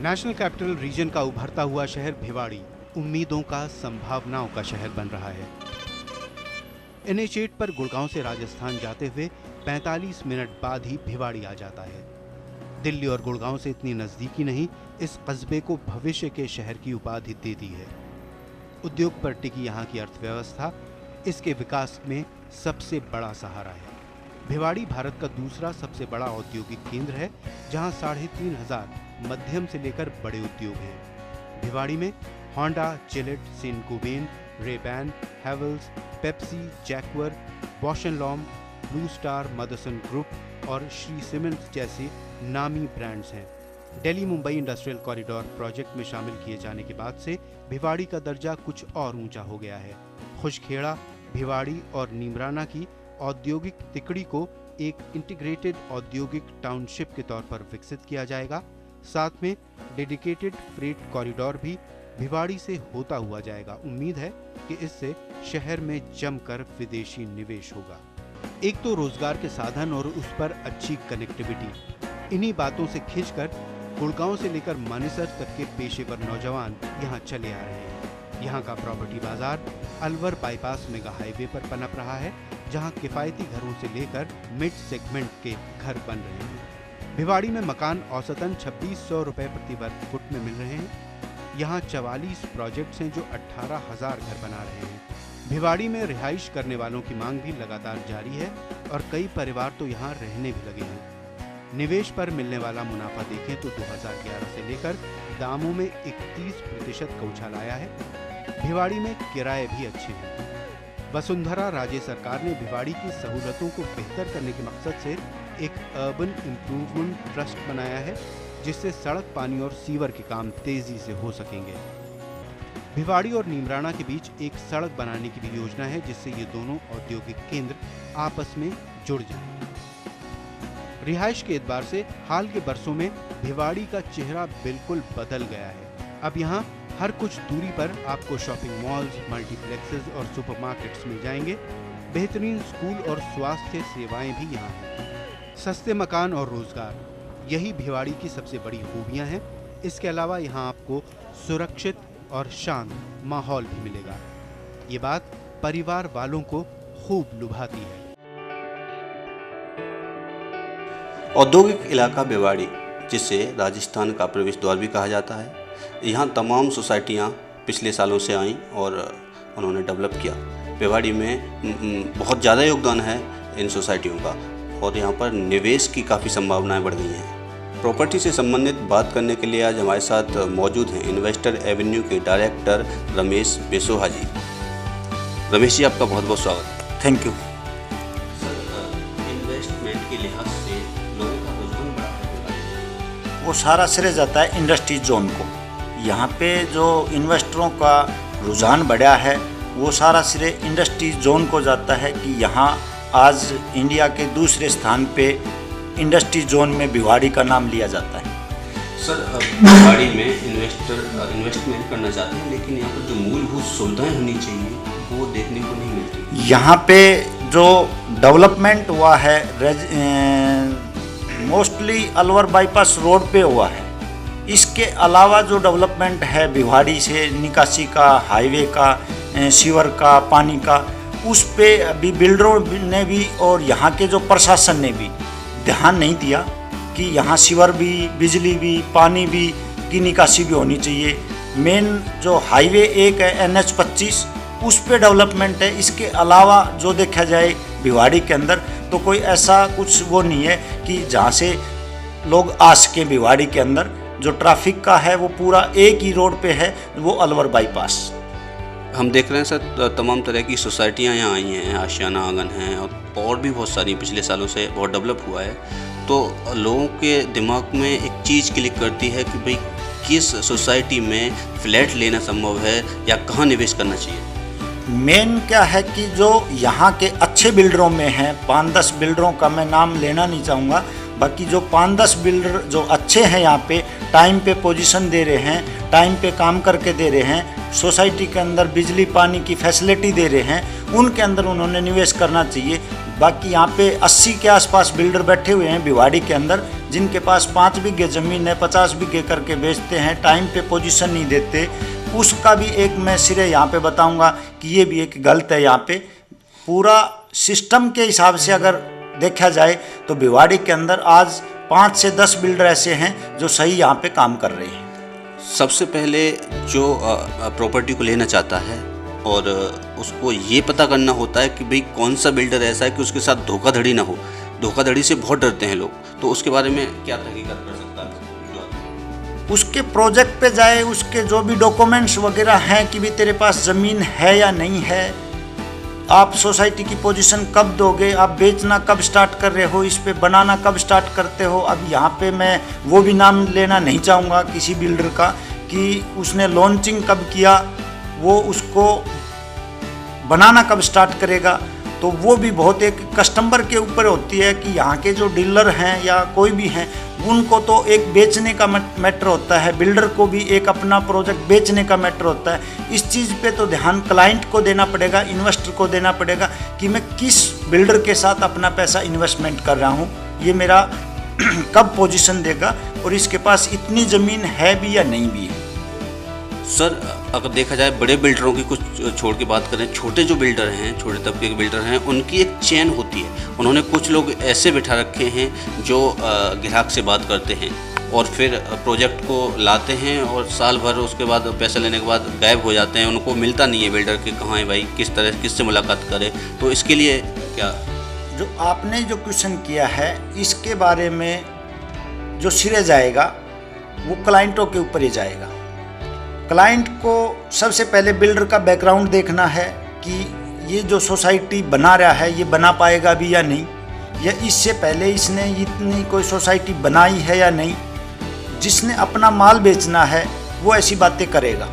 National capital region का उभरता हुआ शहर भिवाड़ी उम्मीदों का, संभावनाओं का शहर बन रहा है। NH8 पर गुड़गांव से राजस्थान जाते हुए 45 मिनट बाद ही भिवाड़ी आ जाता है। दिल्ली और गुड़गांव से इतनी नजदीकी नहीं इस कस्बे को भविष्य के शहर की उपाधि दे दी है। उद्योग पर टिकी यहाँ की अर्थव्यवस्था इसके विकास में सबसे बड़ा सहारा है। भिवाड़ी भारत का दूसरा सबसे बड़ा औद्योगिक केंद्र है, जहाँ 3500 मध्यम से लेकर बड़े उद्योग हैं। भिवाड़ी में Honda, Gillette, Saint Gobain, Ray Ban, Havells, Pepsi, Jaguar, Bausch and Lomb, Blue Star, Motherson group और श्री सीमेंट्स जैसे नामी ब्रांड्स हैं। Delhi Mumbai industrial corridor project में शामिल किए जाने के बाद से भिवाड़ी का दर्जा कुछ और ऊंचा हो गया है। खुशखेड़ा, भिवाड़ी और नीमराना की औद्योगिक तिकड़ी को एक इंटीग्रेटेड औद्योगिक टाउनशिप के तौर पर विकसित किया जाएगा। साथ में डेडिकेटेड फ्रेट कॉरिडोर भी भिवाड़ी से होता हुआ जाएगा। उम्मीद है कि इससे शहर में जमकर विदेशी निवेश होगा। एक तो रोजगार के साधन और उस पर अच्छी कनेक्टिविटी, इन्हीं बातों से खींचकर गुड़गांव से लेकर मानेसर तक के पेशेवर नौजवान यहाँ चले आ रहे हैं। यहाँ का प्रॉपर्टी बाजार अलवर बाईपास मेगा हाईवे पर पनप रहा है, जहाँ किफायती घरों से लेकर मिड सेगमेंट के घर बन रहे हैं। भिवाड़ी में मकान औसतन 2600 रुपए प्रति वर्ग फुट में मिल रहे हैं। यहाँ 44 प्रोजेक्ट्स हैं जो 18,000 घर बना रहे हैं। भिवाड़ी में रिहाइश करने वालों की मांग भी लगातार जारी है और कई परिवार तो यहाँ रहने भी लगे हैं। निवेश पर मिलने वाला मुनाफा देखें तो 2011 से लेकर दामों में 31% का उछाल आया है। भिवाड़ी में किराए भी अच्छे हैं। वसुंधरा राजे सरकार ने भिवाड़ी की सहूलतों को बेहतर करने के मकसद से एक अर्बन इम्प्रूवमेंट ट्रस्ट बनाया है, जिससे सड़क, पानी और सीवर के काम तेजी से हो सकेंगे। भिवाड़ी और नीमराना के बीच एक सड़क बनाने की भी योजना है, जिससे ये दोनों औद्योगिक केंद्र आपस में जुड़ जाएं। रिहाइश के एतबार से हाल के बरसों में भिवाड़ी का चेहरा बिल्कुल बदल गया है। अब यहाँ हर कुछ दूरी पर आपको शॉपिंग मॉल्स, मल्टीप्लेक्सेस और सुपरमार्केट्स मिल जाएंगे। बेहतरीन स्कूल और स्वास्थ्य सेवाएं भी यहाँ हैं। सस्ते मकान और रोजगार, यही भिवाड़ी की सबसे बड़ी खूबियाँ हैं। इसके अलावा यहाँ आपको सुरक्षित और शांत माहौल भी मिलेगा। ये बात परिवार वालों को खूब लुभाती है। औद्योगिक इलाका भिवाड़ी, जिसे राजस्थान का प्रवेश द्वार भी कहा जाता है, यहाँ तमाम सोसाइटियाँ पिछले सालों से आईं और उन्होंने डेवलप किया। भिवाड़ी में बहुत ज़्यादा योगदान है इन सोसाइटियों का और यहाँ पर निवेश की काफ़ी संभावनाएं बढ़ गई हैं। प्रॉपर्टी से संबंधित बात करने के लिए आज हमारे साथ मौजूद हैं इन्वेस्टर एवेन्यू के डायरेक्टर रमेश बेसोहा जी। रमेश जी, आपका बहुत बहुत स्वागत। Thank you. इन्वेस्टमेंट के लिहाज से लोगों का रुझान बढ़ा है, वो सारा श्रेय जाता है इंडस्ट्री जोन को। यहाँ पे जो इन्वेस्टरों का रुझान बढ़ा है वो सारा श्रेय इंडस्ट्री जोन को जाता है कि यहाँ आज इंडिया के दूसरे स्थान पे इंडस्ट्री जोन में भिवाड़ी का नाम लिया जाता है। सर, भिवाड़ी में इन्वेस्टमेंट करना चाहते हैं, लेकिन यहाँ पर जो मूलभूत सुविधाएं होनी चाहिए वो देखने को नहीं मिलती। यहाँ पे जो डेवलपमेंट हुआ है मोस्टली अलवर बाईपास रोड पे हुआ है। इसके अलावा जो डेवलपमेंट है भिवाड़ी से निकासी का, हाईवे का, सीवर का, पानी का, उस पे अभी बिल्डरों ने भी और यहाँ के जो प्रशासन ने भी ध्यान नहीं दिया कि यहाँ सीवर भी, बिजली भी, पानी भी की निकासी भी होनी चाहिए। मेन जो हाईवे एक है NH25, उस पे डेवलपमेंट है। इसके अलावा जो देखा जाए भिवाड़ी के अंदर तो कोई ऐसा कुछ वो नहीं है कि जहाँ से लोग आ सके। भिवाड़ी के अंदर जो ट्रैफिक का है वो पूरा एक ही रोड पे है, वो अलवर बाईपास। हम देख रहे हैं सर, तमाम तरह की सोसाइटियाँ यहाँ आई हैं, आशियाना आंगन हैं और भी बहुत सारी पिछले सालों से बहुत डेवलप हुआ है। तो लोगों के दिमाग में एक चीज़ क्लिक करती है कि भाई किस सोसाइटी में फ्लैट लेना संभव है या कहाँ निवेश करना चाहिए। मेन क्या है कि जो यहाँ के अच्छे बिल्डरों में हैं, 5-10 बिल्डरों का मैं नाम लेना नहीं चाहूँगा, बाकी जो 5-10 बिल्डर जो अच्छे हैं यहाँ पे टाइम पे पोजीशन दे रहे हैं, टाइम पे काम करके दे रहे हैं, सोसाइटी के अंदर बिजली पानी की फैसिलिटी दे रहे हैं, उनके अंदर उन्होंने निवेश करना चाहिए। बाकी यहाँ पे 80 के आसपास बिल्डर बैठे हुए हैं भिवाड़ी के अंदर, जिनके पास 5 बीघे ज़मीन है 50 बीघे करके बेचते हैं, टाइम पे पोजीशन नहीं देते, उसका भी एक मैं सिरे यहाँ पे बताऊँगा कि ये भी एक गलत है। यहाँ पे पूरा सिस्टम के हिसाब से अगर देखा जाए तो भिवाड़ी के अंदर आज 5 से 10 बिल्डर ऐसे हैं जो सही यहाँ पे काम कर रहे हैं। सबसे पहले जो प्रॉपर्टी को लेना चाहता है और उसको ये पता करना होता है कि भाई कौन सा बिल्डर ऐसा है कि उसके साथ धोखाधड़ी ना हो। धोखाधड़ी से बहुत डरते हैं लोग, तो उसके बारे में क्या तहकीकात कर सकता है? उसके प्रोजेक्ट पे जाए, उसके जो भी डॉक्यूमेंट्स वगैरह हैं कि भी तेरे पास ज़मीन है या नहीं है, आप सोसाइटी की पोजीशन कब दोगे, आप बेचना कब स्टार्ट कर रहे हो, इस पे बनाना कब स्टार्ट करते हो। अब यहाँ पे मैं वो भी नाम लेना नहीं चाहूँगा किसी बिल्डर का कि उसने लॉन्चिंग कब किया, वो उसको बनाना कब स्टार्ट करेगा, तो वो भी बहुत एक कस्टमर के ऊपर होती है कि यहाँ के जो डीलर हैं या कोई भी हैं उनको तो एक बेचने का मैटर होता है, बिल्डर को भी एक अपना प्रोजेक्ट बेचने का मैटर होता है। इस चीज़ पे तो ध्यान क्लाइंट को देना पड़ेगा, इन्वेस्टर को देना पड़ेगा कि मैं किस बिल्डर के साथ अपना पैसा इन्वेस्टमेंट कर रहा हूँ, ये मेरा कब पोजीशन देगा और इसके पास इतनी ज़मीन है भी या नहीं भी है। सर, अगर देखा जाए बड़े बिल्डरों की कुछ छोड़ के बात करें, छोटे जो बिल्डर हैं, छोटे तबके के बिल्डर हैं, उनकी एक चेन होती है। उन्होंने कुछ लोग ऐसे बिठा रखे हैं जो ग्राहक से बात करते हैं और फिर प्रोजेक्ट को लाते हैं और साल भर उसके बाद पैसा लेने के बाद गायब हो जाते हैं। उनको मिलता नहीं है बिल्डर के कहाँ है भाई, किस तरह किससे मुलाकात करें। तो इसके लिए क्या जो आपने जो क्वेश्चन किया है इसके बारे में जो सिरे जाएगा वो क्लाइंटों के ऊपर ही जाएगा। क्लाइंट को सबसे पहले बिल्डर का बैकग्राउंड देखना है कि ये जो सोसाइटी बना रहा है ये बना पाएगा भी या नहीं, या इससे पहले इसने इतनी कोई सोसाइटी बनाई है या नहीं। जिसने अपना माल बेचना है वो ऐसी बातें करेगा।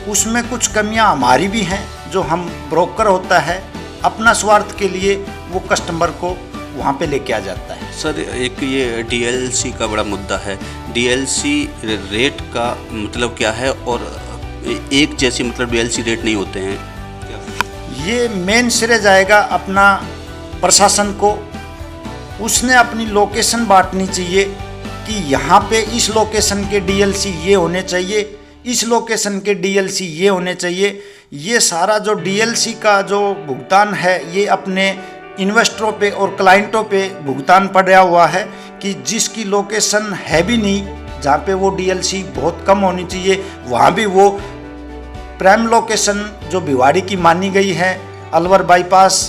उसमें कुछ कमियां हमारी भी हैं, जो हम ब्रोकर होता है अपना स्वार्थ के लिए वो कस्टमर को वहाँ पे लेके आ जाता है। सर, एक ये डीएलसी का बड़ा मुद्दा है। डीएलसी रेट का मतलब क्या है और एक जैसे मतलब डीएलसी रेट नहीं होते हैं क्या? ये मेन सिरे जाएगा अपना प्रशासन को। उसने अपनी लोकेशन बांटनी चाहिए कि यहाँ पे इस लोकेशन के डीएलसी ये होने चाहिए, इस लोकेशन के डीएलसी ये होने चाहिए। ये सारा जो डीएलसी का जो भुगतान है ये अपने इन्वेस्टरों पे और क्लाइंटों पे भुगतान पड़ा हुआ है कि जिसकी लोकेशन है भी नहीं, जहाँ पे वो डीएलसी बहुत कम होनी चाहिए, वहाँ भी वो प्राइम लोकेशन जो भिवाड़ी की मानी गई है अलवर बाईपास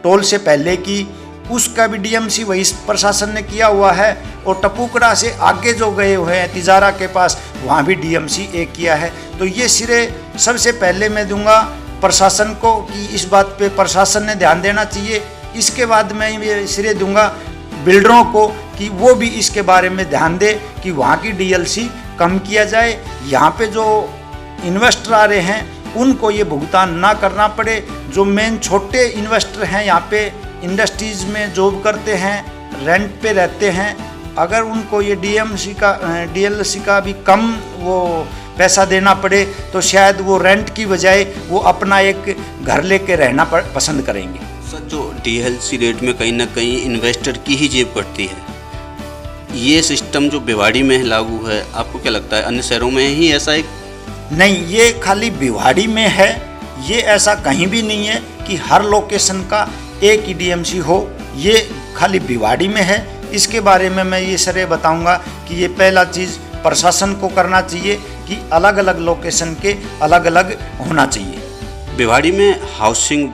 टोल से पहले की, उसका भी डीएमसी वही प्रशासन ने किया हुआ है। और टपुकड़ा से आगे जो गए हुए हैं तिजारा के पास, वहाँ भी डीएमसी एक किया है। तो ये सिरे सबसे पहले मैं दूंगा प्रशासन को कि इस बात पे प्रशासन ने ध्यान देना चाहिए। इसके बाद मैं ये सिरे दूंगा बिल्डरों को कि वो भी इसके बारे में ध्यान दे कि वहाँ की डीएलसी कम किया जाए। यहाँ पे जो इन्वेस्टर आ रहे हैं उनको ये भुगतान ना करना पड़े। जो मेन छोटे इन्वेस्टर हैं यहाँ पे इंडस्ट्रीज़ में जॉब करते हैं, रेंट पे रहते हैं, अगर उनको ये डीएलसी का भी कम वो पैसा देना पड़े तो शायद वो रेंट की बजाय वो अपना एक घर लेके रहना पसंद करेंगे। सर, जो डीएलसी रेट में कहीं ना कहीं इन्वेस्टर की ही जेब कटती है, ये सिस्टम जो भिवाड़ी में लागू है, आपको क्या लगता है अन्य शहरों में ही ऐसा है? नहीं, ये खाली भिवाड़ी में है, ये ऐसा कहीं भी नहीं है कि हर लोकेशन का एक ही डीएमसी हो। ये खाली भिवाड़ी में है। इसके बारे में मैं ये सरे बताऊंगा कि ये पहला चीज़ प्रशासन को करना चाहिए कि अलग अलग लोकेशन के अलग अलग होना चाहिए। भिवाड़ी में हाउसिंग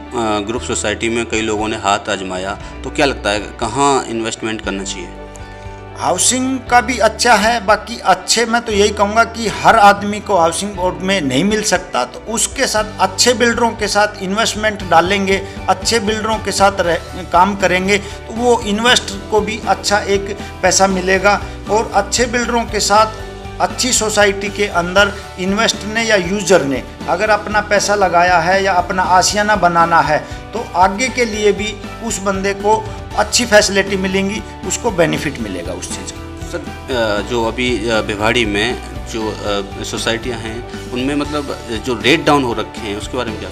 ग्रुप सोसाइटी में कई लोगों ने हाथ आजमाया, तो क्या लगता है कहाँ इन्वेस्टमेंट करना चाहिए? हाउसिंग का भी अच्छा है, बाकी अच्छे मैं तो यही कहूँगा कि हर आदमी को हाउसिंग बोर्ड में नहीं मिल सकता, तो उसके साथ अच्छे बिल्डरों के साथ इन्वेस्टमेंट डालेंगे, अच्छे बिल्डरों के साथ काम करेंगे तो वो इन्वेस्टर को भी अच्छा एक पैसा मिलेगा। और अच्छे बिल्डरों के साथ अच्छी सोसाइटी के अंदर इन्वेस्टर ने या यूजर ने अगर अपना पैसा लगाया है या अपना आशियाना बनाना है तो आगे के लिए भी उस बंदे को अच्छी फैसिलिटी मिलेंगी, उसको बेनिफिट मिलेगा उस चीज़ का। सर, जो अभी भिवाड़ी में जो सोसाइटियां हैं उनमें मतलब जो रेट डाउन हो रखे हैं उसके बारे में क्या?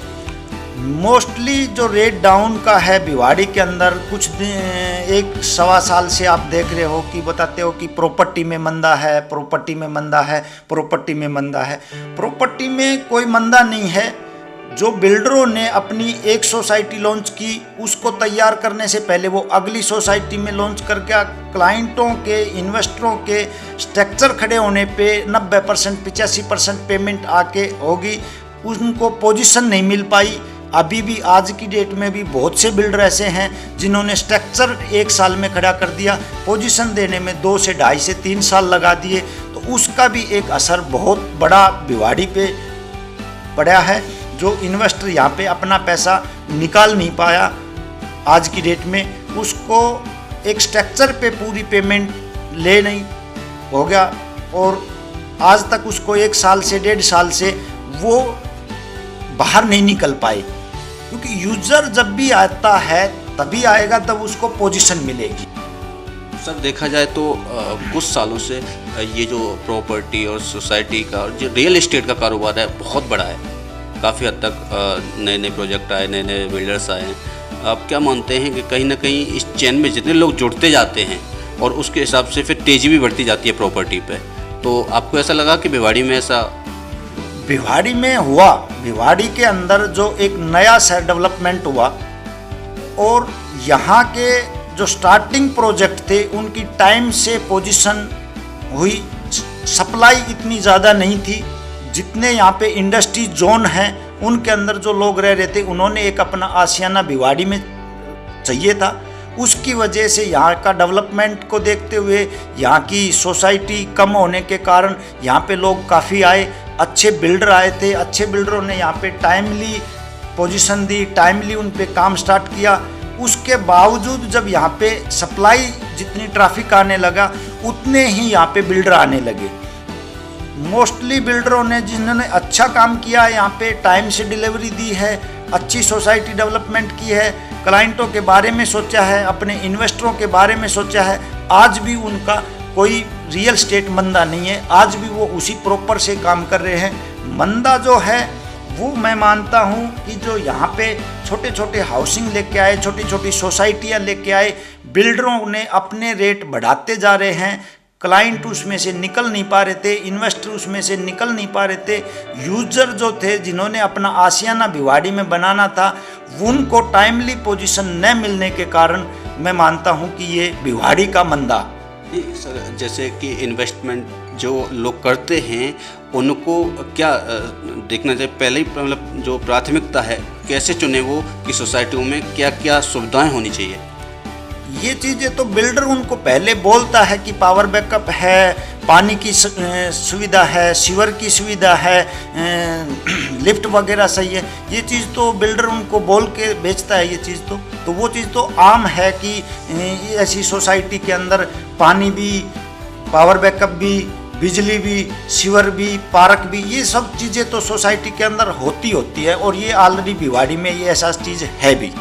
मोस्टली जो रेट डाउन का है भिवाड़ी के अंदर कुछ एक सवा साल से आप देख रहे हो कि बताते हो कि प्रॉपर्टी में मंदा है, प्रॉपर्टी में मंदा है, प्रॉपर्टी में मंदा है। प्रॉपर्टी में कोई मंदा नहीं है। जो बिल्डरों ने अपनी एक सोसाइटी लॉन्च की, उसको तैयार करने से पहले वो अगली सोसाइटी में लॉन्च करके क्लाइंटों के, इन्वेस्टरों के स्ट्रक्चर खड़े होने पे 90% 85% पेमेंट आके होगी, उनको पोजीशन नहीं मिल पाई। अभी भी आज की डेट में भी बहुत से बिल्डर ऐसे हैं जिन्होंने स्ट्रक्चर 1 साल में खड़ा कर दिया, पोजीशन देने में 2 से 2.5 से 3 साल लगा दिए। तो उसका भी एक असर बहुत बड़ा भिवाड़ी पे पड़ा है। जो इन्वेस्टर यहाँ पे अपना पैसा निकाल नहीं पाया आज की डेट में, उसको एक स्ट्रक्चर पे पूरी पेमेंट ले नहीं हो गया और आज तक उसको 1 साल से 1.5 साल से वो बाहर नहीं निकल पाए। क्योंकि यूजर जब भी आता है तभी आएगा तब उसको पोजीशन मिलेगी। सर देखा जाए तो कुछ सालों से ये जो प्रॉपर्टी और सोसाइटी का और जो रियल एस्टेट का कारोबार है बहुत बड़ा है। काफ़ी हद तक नए नए प्रोजेक्ट आए, नए नए बिल्डर्स आए हैं। आप क्या मानते हैं कि कहीं ना कहीं इस चेन में जितने लोग जुड़ते जाते हैं और उसके हिसाब से फिर तेज़ी भी बढ़ती जाती है प्रॉपर्टी पे, तो आपको ऐसा लगा कि भिवाड़ी में ऐसा भिवाड़ी में हुआ? भिवाड़ी के अंदर जो एक नया शहर डेवलपमेंट हुआ और यहाँ के जो स्टार्टिंग प्रोजेक्ट थे उनकी टाइम से पोजीशन हुई। सप्लाई इतनी ज़्यादा नहीं थी। जितने यहाँ पे इंडस्ट्री जोन हैं उनके अंदर जो लोग रह रहे थे उन्होंने एक अपना आशियाना भिवाड़ी में चाहिए था। उसकी वजह से यहाँ का डेवलपमेंट को देखते हुए यहाँ की सोसाइटी कम होने के कारण यहाँ पे लोग काफ़ी आए, अच्छे बिल्डर आए थे। अच्छे बिल्डरों ने यहाँ पे टाइमली पोजीशन दी, टाइमली उन पे काम स्टार्ट किया। उसके बावजूद जब यहाँ पे सप्लाई जितनी ट्रैफिक आने लगा उतने ही यहाँ पे बिल्डर आने लगे। मोस्टली बिल्डरों ने जिन्होंने अच्छा काम किया है यहाँ पे टाइम से डिलीवरी दी है, अच्छी सोसाइटी डेवलपमेंट की है, क्लाइंटों के बारे में सोचा है, अपने इन्वेस्टरों के बारे में सोचा है, आज भी उनका कोई रियल स्टेट मंदा नहीं है। आज भी वो उसी प्रॉपर से काम कर रहे हैं। मंदा जो है वो मैं मानता हूँ कि जो यहाँ पे छोटे छोटे हाउसिंग लेके आए, छोटी छोटी सोसाइटियाँ लेके आए, बिल्डरों ने अपने रेट बढ़ाते जा रहे हैं। क्लाइंट उसमें से निकल नहीं पा रहे थे, इन्वेस्टर उसमें से निकल नहीं पा रहे थे। यूजर जो थे जिन्होंने अपना आशियाना भिवाड़ी में बनाना था उनको टाइमली पोजीशन न मिलने के कारण मैं मानता हूं कि ये भिवाड़ी का मंदा। सर जैसे कि इन्वेस्टमेंट जो लोग करते हैं उनको क्या देखना चाहिए? पहले ही मतलब जो प्राथमिकता है कैसे चुने वो कि सोसाइटियों में क्या क्या सुविधाएँ होनी चाहिए? ये चीज़ें तो बिल्डर उनको पहले बोलता है कि पावर बैकअप है, पानी की सुविधा है, सीवर की सुविधा है, लिफ्ट वगैरह सही है। ये चीज़ तो बिल्डर उनको बोल के बेचता है। ये चीज़ तो वो चीज़ तो आम है कि ऐसी सोसाइटी के अंदर पानी भी, पावर बैकअप भी, बिजली भी, सीवर भी, पार्क भी, ये सब चीज़ें तो सोसाइटी के अंदर होती है और ये ऑलरेडी भिवाड़ी में ये ऐसा चीज़ है भी।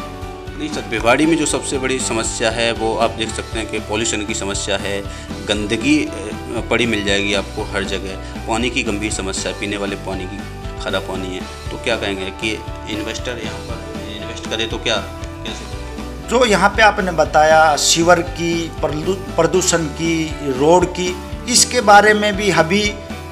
नहीं सर, भिवाड़ी में जो सबसे बड़ी समस्या है वो आप देख सकते हैं कि पॉल्यूशन की समस्या है, गंदगी पड़ी मिल जाएगी आपको हर जगह, पानी की गंभीर समस्या, पीने वाले पानी की खराब पानी है। तो क्या कहेंगे कि इन्वेस्टर यहाँ पर इन्वेस्ट करे तो क्या कैसे? जो यहाँ पे आपने बताया सीवर की, प्रदूषण की, रोड की, इसके बारे में भी अभी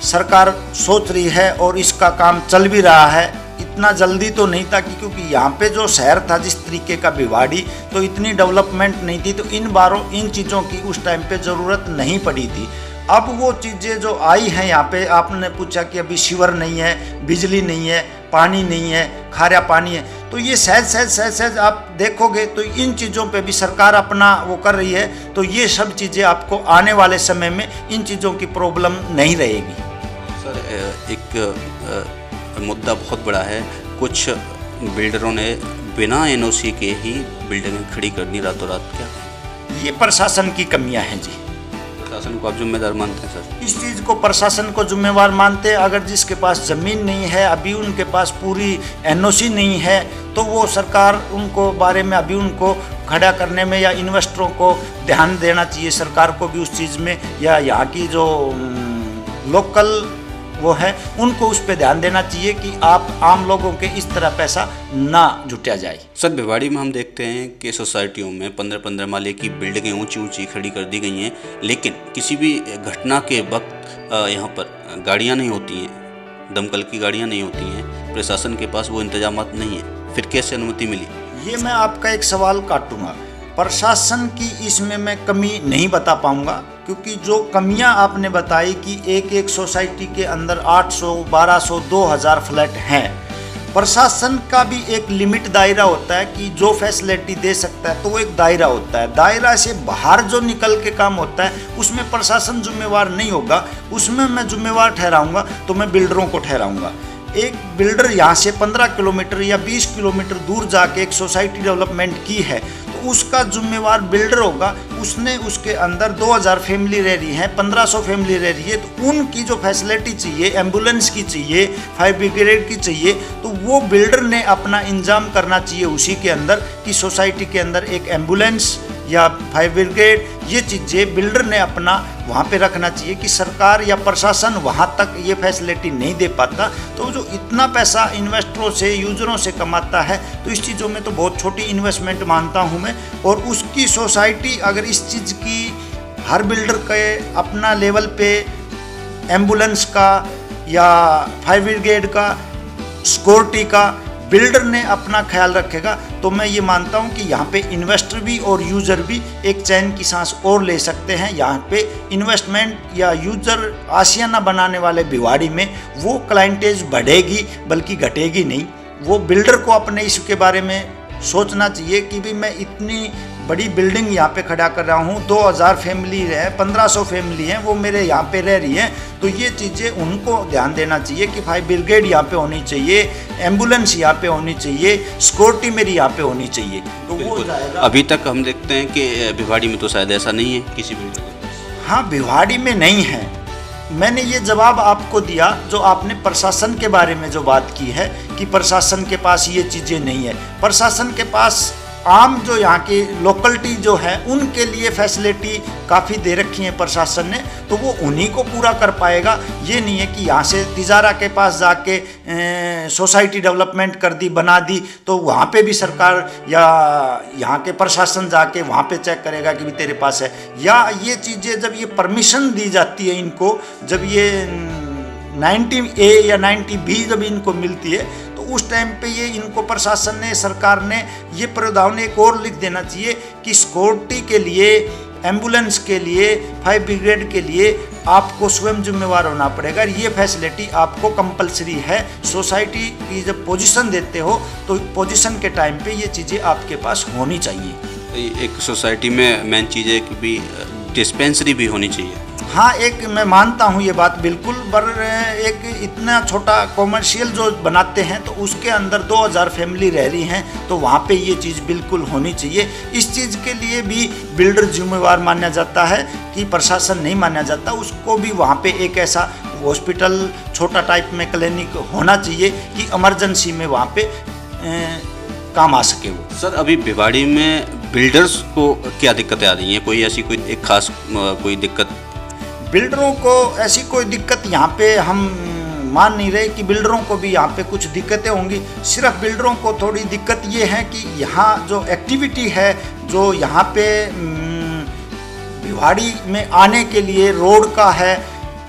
सरकार सोच रही है और इसका काम चल भी रहा है। इतना जल्दी तो नहीं था क्योंकि यहाँ पे जो शहर था जिस तरीके का भिवाड़ी, तो इतनी डेवलपमेंट नहीं थी, तो इन चीज़ों की उस टाइम पे ज़रूरत नहीं पड़ी थी। अब वो चीज़ें जो आई हैं यहाँ पे, आपने पूछा कि अभी सीवर नहीं है, बिजली नहीं है, पानी नहीं है, खारा पानी है, तो ये सहज आप देखोगे तो इन चीज़ों पे भी सरकार अपना वो कर रही है। तो ये सब चीज़ें आपको आने वाले समय में इन चीज़ों की प्रॉब्लम नहीं रहेगी। सर एक मुद्दा बहुत बड़ा है, कुछ बिल्डरों ने बिना एनओसी के ही बिल्डिंगें खड़ी कर दी रातों रात। क्या ये प्रशासन की कमियां हैं जी? प्रशासन को आप जिम्मेदार मानते हैं सर? इस चीज़ को प्रशासन को जिम्मेवार मानते हैं। अगर जिसके पास ज़मीन नहीं है, अभी उनके पास पूरी एनओसी नहीं है, तो वो सरकार उनको बारे में अभी उनको खड़ा करने में या इन्वेस्टरों को ध्यान देना चाहिए सरकार को भी उस चीज़ में, या यहाँ की जो लोकल वो है, उनको उस पर ध्यान देना चाहिए कि आप आम लोगों के इस तरह पैसा ना जुटा जाए। सर, भिवाड़ी में हम देखते हैं कि सोसाइटियों में 15-15 माले की बिल्डिंगें ऊंची ऊंची खड़ी कर दी गई हैं, लेकिन किसी भी घटना के वक्त यहाँ पर गाड़ियाँ नहीं होती हैं, दमकल की गाड़ियाँ नहीं होती हैं, प्रशासन के पास वो इंतजामात नहीं है, फिर कैसे अनुमति मिली? ये मैं आपका एक सवाल काटूंगा। प्रशासन की इसमें मैं कमी नहीं बता पाऊंगा, क्योंकि जो कमियां आपने बताई कि एक सोसाइटी के अंदर 800, 1200, 2000 फ्लैट हैं, प्रशासन का भी एक लिमिट दायरा होता है कि जो फैसिलिटी दे सकता है, तो वो एक दायरा होता है। दायरा से बाहर जो निकल के काम होता है उसमें प्रशासन जिम्मेवार नहीं होगा। उसमें मैं जिम्मेवार ठहराऊंगा तो मैं बिल्डरों को ठहराऊंगा। एक बिल्डर यहाँ से 15 किलोमीटर या 20 किलोमीटर दूर जाके एक सोसाइटी डेवलपमेंट की है, तो उसका जिम्मेवार बिल्डर होगा। उसने उसके अंदर 2000 फैमिली रह रही हैं, 1500 फैमिली रह रही है, तो उनकी जो फैसिलिटी चाहिए, एम्बुलेंस की चाहिए, फायर ब्रिगेड की चाहिए, तो वो बिल्डर ने अपना इंतजाम करना चाहिए उसी के अंदर कि सोसाइटी के अंदर एक एम्बुलेंस या फायर ब्रिगेड, ये चीज़ें बिल्डर ने अपना वहाँ पे रखना चाहिए कि सरकार या प्रशासन वहाँ तक ये फैसिलिटी नहीं दे पाता। तो जो इतना पैसा इन्वेस्टरों से, यूजरों से कमाता है, तो इस चीज़ों में तो बहुत छोटी इन्वेस्टमेंट मानता हूँ मैं। और उसकी सोसाइटी अगर इस चीज़ की हर बिल्डर के अपना लेवल पे एम्बुलेंस का या फायर ब्रिगेड का, सिक्योरिटी का बिल्डर ने अपना ख्याल रखेगा, तो मैं ये मानता हूँ कि यहाँ पे इन्वेस्टर भी और यूज़र भी एक चैन की सांस और ले सकते हैं। यहाँ पे इन्वेस्टमेंट या यूज़र आशियाना बनाने वाले भिवाड़ी में वो क्लाइंटेज बढ़ेगी बल्कि घटेगी नहीं। वो बिल्डर को अपने इसके बारे में सोचना चाहिए कि भी मैं इतनी बड़ी बिल्डिंग यहाँ पे खड़ा कर रहा हूँ, 2000 फैमिली है, 1500 फैमिली हैं, वो मेरे यहाँ पे रह रही हैं, तो ये चीज़ें उनको ध्यान देना चाहिए कि फायर ब्रिगेड यहाँ पे होनी चाहिए, एम्बुलेंस यहाँ पे होनी चाहिए, सिक्योरिटी मेरी यहाँ पे होनी चाहिए, तो वो जाएगा। अभी तक हम देखते हैं कि भिवाड़ी में तो शायद ऐसा नहीं है किसी भी। हाँ, भिवाड़ी में नहीं है। मैंने ये जवाब आपको दिया जो आपने प्रशासन के बारे में जो बात की है कि प्रशासन के पास ये चीज़ें नहीं है। प्रशासन के पास आम जो यहाँ की लोकलिटी जो है उनके लिए फैसिलिटी काफ़ी दे रखी है प्रशासन ने, तो वो उन्हीं को पूरा कर पाएगा। ये नहीं है कि यहाँ से तिजारा के पास जाके सोसाइटी डेवलपमेंट कर दी, बना दी, तो वहाँ पे भी सरकार या यहाँ के प्रशासन जाके वहाँ पे चेक करेगा कि भी तेरे पास है। या ये चीज़ें जब ये परमिशन दी जाती है इनको, जब ये 90A या 90B जब इनको मिलती है, तो उस टाइम पे ये इनको प्रशासन ने, सरकार ने ये प्रावधान एक और लिख देना चाहिए कि सिक्योरिटी के लिए, एम्बुलेंस के लिए, फायर ब्रिगेड के लिए आपको स्वयं जिम्मेवार होना पड़ेगा। ये फैसिलिटी आपको कंपलसरी है। सोसाइटी की जब पोजीशन देते हो तो पोजीशन के टाइम पे ये चीज़ें आपके पास होनी चाहिए। एक सोसाइटी में मेन चीज़ है कि भी डिस्पेंसरी भी होनी चाहिए। हाँ, एक मैं मानता हूँ ये बात बिल्कुल, पर एक इतना छोटा कॉमर्शियल जो बनाते हैं तो उसके अंदर 2000 फैमिली रह रही हैं, तो वहाँ पे ये चीज़ बिल्कुल होनी चाहिए। इस चीज़ के लिए भी बिल्डर जिम्मेवार माना जाता है कि प्रशासन नहीं माना जाता। उसको भी वहाँ पे एक ऐसा हॉस्पिटल, छोटा टाइप में क्लिनिक होना चाहिए कि इमरजेंसी में वहाँ पे काम आ सके वो। सर, अभी भिवाड़ी में बिल्डर्स को क्या दिक्कतें आ रही हैं? कोई ऐसी कोई एक खास कोई दिक्कत? बिल्डरों को ऐसी कोई दिक्कत यहाँ पे हम मान नहीं रहे कि बिल्डरों को भी यहाँ पे कुछ दिक्कतें होंगी। सिर्फ बिल्डरों को थोड़ी दिक्कत ये है कि यहाँ जो एक्टिविटी है, जो यहाँ पे भिवाड़ी में आने के लिए रोड का है,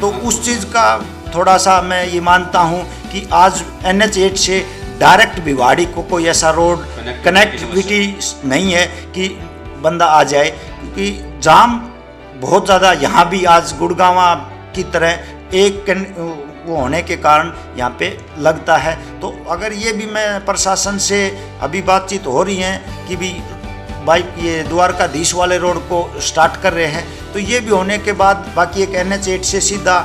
तो उस चीज़ का थोड़ा सा मैं ये मानता हूँ कि आज NH8 से डायरेक्ट भिवाड़ी को कोई ऐसा रोड कनेक्टिविटी नहीं है कि बंदा आ जाए, क्योंकि जाम बहुत ज़्यादा यहाँ भी आज गुड़गांव की तरह एक वो होने के कारण यहाँ पे लगता है। तो अगर ये भी मैं प्रशासन से अभी बातचीत हो रही है कि भी भाई ये द्वारकाधीश वाले रोड को स्टार्ट कर रहे हैं, तो ये भी होने के बाद बाकी एक NH8 से सीधा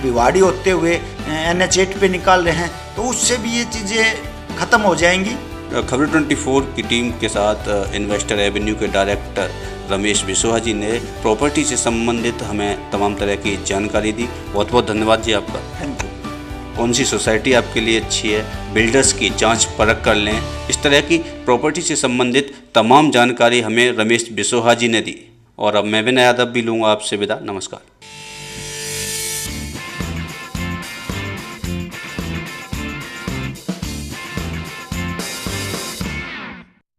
भिवाड़ी होते हुए NH8 पे निकाल रहे हैं, तो उससे भी ये चीज़ें ख़त्म हो जाएंगी। खबर 24 की टीम के साथ इन्वेस्टर एवेन्यू के डायरेक्टर रमेश बिसोहा जी ने प्रॉपर्टी से संबंधित हमें तमाम तरह की जानकारी दी। बहुत बहुत धन्यवाद जी आपका। Thank you. कौन सी सोसाइटी आपके लिए अच्छी है, बिल्डर्स की जांच परख कर लें। इस तरह की प्रॉपर्टी से संबंधित तमाम जानकारी हमें रमेश बिसोहा जी ने दी। और अब मैं विनय यादव भी लूँगा आपसे विदा। नमस्कार।